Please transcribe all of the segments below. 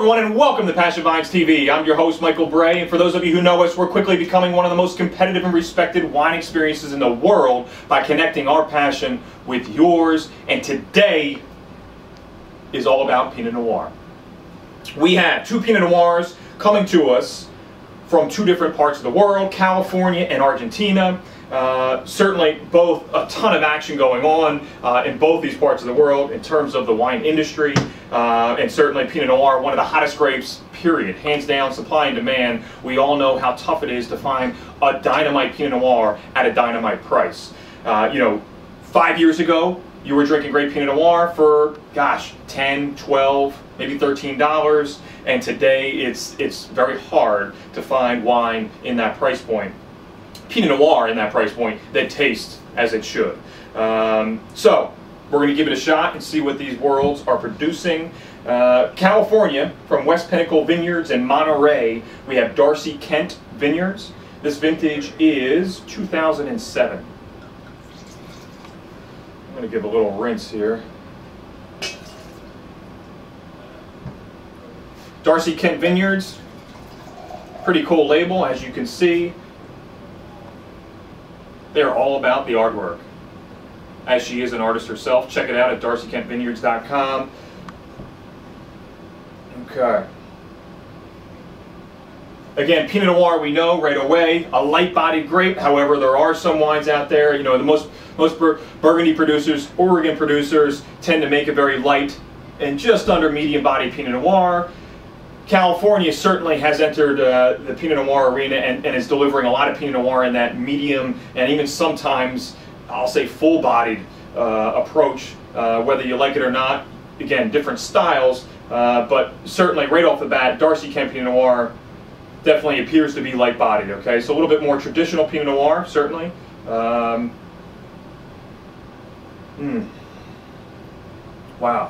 everyone, and welcome to Passion Vines TV. I'm your host, Michael Bray, and for those of you who know us, we're quickly becoming one of the most competitive and respected wine experiences in the world by connecting our passion with yours, and today is all about Pinot Noir. We have two Pinot Noirs coming to us from two different parts of the world, California and Argentina. Certainly both a ton of action going on in both these parts of the world in terms of the wine industry, and certainly Pinot Noir, one of the hottest grapes, period. Hands down, supply and demand. We all know how tough it is to find a dynamite Pinot Noir at a dynamite price. 5 years ago, you were drinking great Pinot Noir for, gosh, $10, $12, maybe $13, and today it's very hard to find wine in that price point, Pinot Noir in that price point, that tastes as it should. So we're going to give it a shot and see what these worlds are producing. California, from West Pinnacle Vineyards in Monterey, we have Darcie Kent Vineyards. This vintage is 2007. I'm going to give a little rinse here. Darcie Kent Vineyards, pretty cool label, as you can see. They're all about the artwork, as she is an artist herself. Check it out at darciekentvineyards.com. Okay. Again, Pinot Noir, we know right away, a light-bodied grape. However, there are some wines out there. The most Burgundy producers, Oregon producers, tend to make a very light and just under medium-bodied Pinot Noir. California certainly has entered the Pinot Noir arena and is delivering a lot of Pinot Noir in that medium and even sometimes, I'll say, full-bodied approach, whether you like it or not. Again, different styles, but certainly right off the bat, Darcie Kent Pinot Noir definitely appears to be light-bodied. Okay, so a little bit more traditional Pinot Noir, certainly. Wow.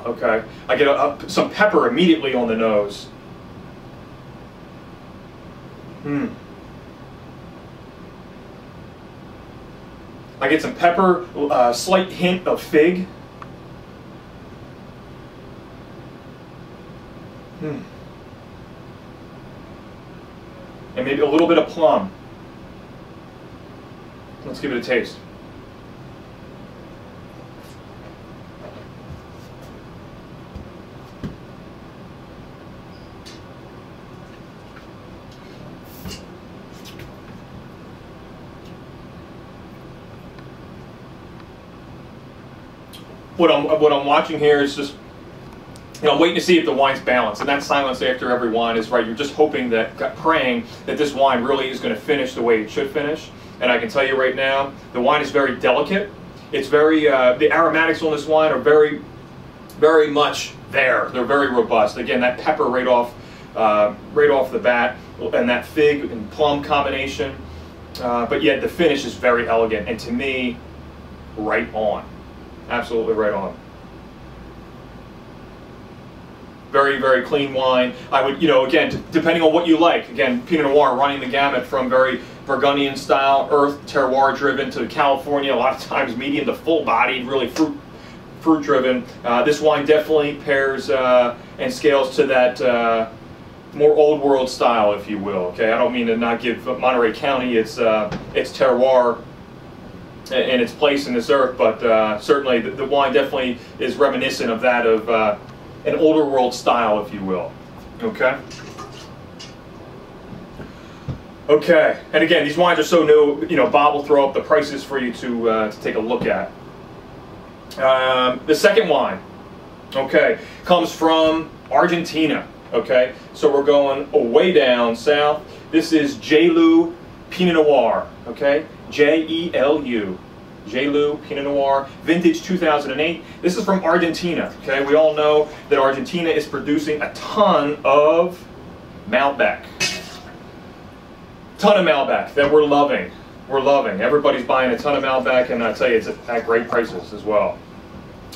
Okay, I get some pepper immediately on the nose. I get some pepper, slight hint of fig. And maybe a little bit of plum. Let's give it a taste. What I'm watching here is just, I'm waiting to see if the wine's balanced, and that silence after every wine is right. You're just hoping that, praying that this wine really is going to finish the way it should finish. And I can tell you right now, the wine is very delicate. It's very, the aromatics on this wine are very, very much there. They're very robust. Again, that pepper right off the bat, and that fig and plum combination. But yet the finish is very elegant, and to me, right on. Absolutely right on. Very, very clean wine. I would, again, depending on what you like. Again, Pinot Noir running the gamut from very Burgundian style, earth, terroir driven, to California, a lot of times medium to full bodied, really fruit driven. This wine definitely pairs and scales to that more old world style, if you will. Okay, I don't mean to not give Monterey County its terroir and its place in this earth, but certainly the wine definitely is reminiscent of that of an older world style, if you will. Okay. Okay, and again, these wines are so new. Bob will throw up the prices for you to take a look at. The second wine, okay, comes from Argentina. Okay, so we're going way down south. This is Jelu Pinot Noir. Okay. J-E-L-U, Jelu Pinot Noir, vintage 2008. This is from Argentina. Okay, we all know that Argentina is producing a ton of Malbec. Ton of Malbec that we're loving. We're loving. Everybody's buying a ton of Malbec, and I tell you, it's at great prices as well.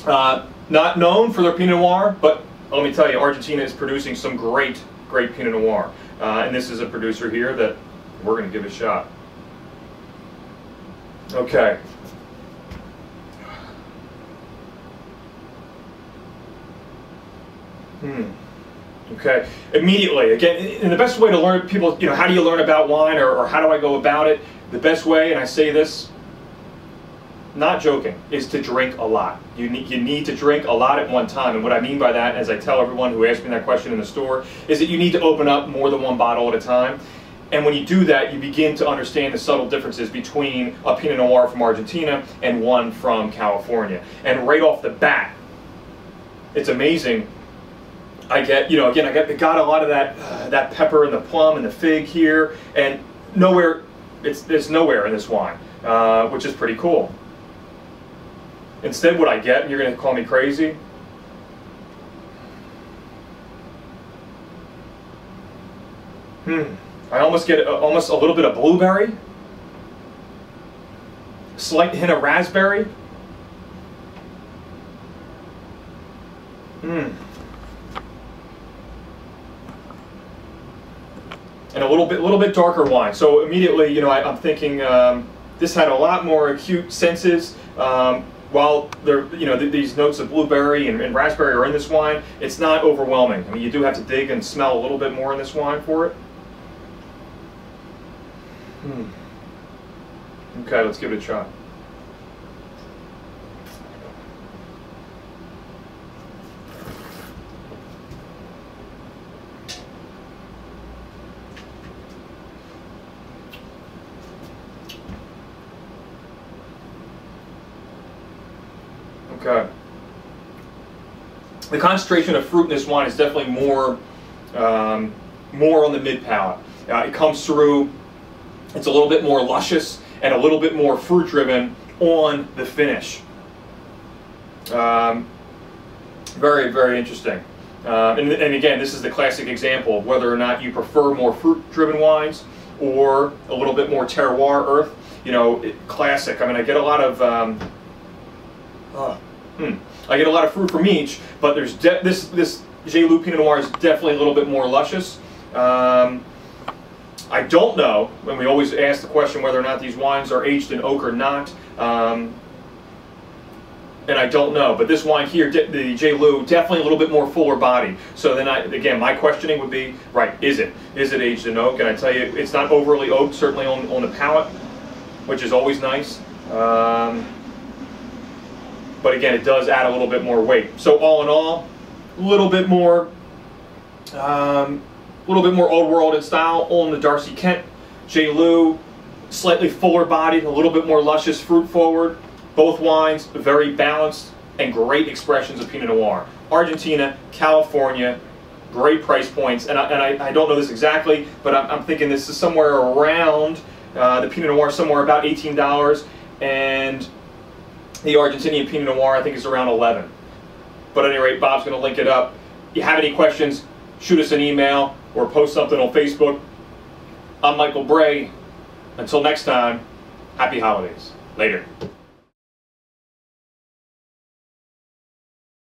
Not known for their Pinot Noir, but let me tell you, Argentina is producing some great Pinot Noir. And this is a producer here that we're going to give a shot. Okay. Okay, immediately, again, and the best way to learn, people, how do you learn about wine, or how do I go about it? The best way, and I say this, not joking, is to drink a lot. You need to drink a lot at one time, and what I mean by that, as I tell everyone who asks me that question in the store, is that you need to open up more than one bottle at a time. And when you do that, you begin to understand the subtle differences between a Pinot Noir from Argentina and one from California. And right off the bat, it's amazing. I get, again, I got a lot of that pepper and the plum and the fig here, and there's nowhere in this wine, which is pretty cool. Instead, what I get, and you're going to call me crazy, I almost get almost a little bit of blueberry, slight hint of raspberry. And a little bit darker wine. So immediately, I'm thinking this had a lot more acute senses. While there, these notes of blueberry and raspberry are in this wine, it's not overwhelming. I mean, you do have to dig and smell a little bit more in this wine for it. Okay, let's give it a try. Okay. The concentration of fruit in this wine is definitely more on the mid palate. It comes through. It's a little bit more luscious and a little bit more fruit driven on the finish. Very, very interesting. And again, this is the classic example of whether or not you prefer more fruit driven wines or a little bit more terroir earth. Classic. I mean, I get a lot of I get a lot of fruit from each, but there's this Jelu Pinot Noir is definitely a little bit more luscious. I don't know, and we always ask the question whether or not these wines are aged in oak or not, and I don't know. But this wine here, the Jelu, definitely a little bit more fuller body. So then, again, my questioning would be, right, is it aged in oak? And I tell you, it's not overly oaked, certainly on the palate, which is always nice. But again, it does add a little bit more weight. So all in all, a little bit more old world in style on the Darcie Kent. Jelu, slightly fuller bodied, a little bit more luscious, fruit forward. Both wines very balanced and great expressions of Pinot Noir. Argentina, California, great price points. And I don't know this exactly, but I'm thinking this is somewhere around the Pinot Noir, somewhere about $18, and the Argentinian Pinot Noir I think is around $11. But at any rate, Bob's going to link it up. If you have any questions, shoot us an email or post something on Facebook. I'm Michael Bray. Until next time, happy holidays. Later.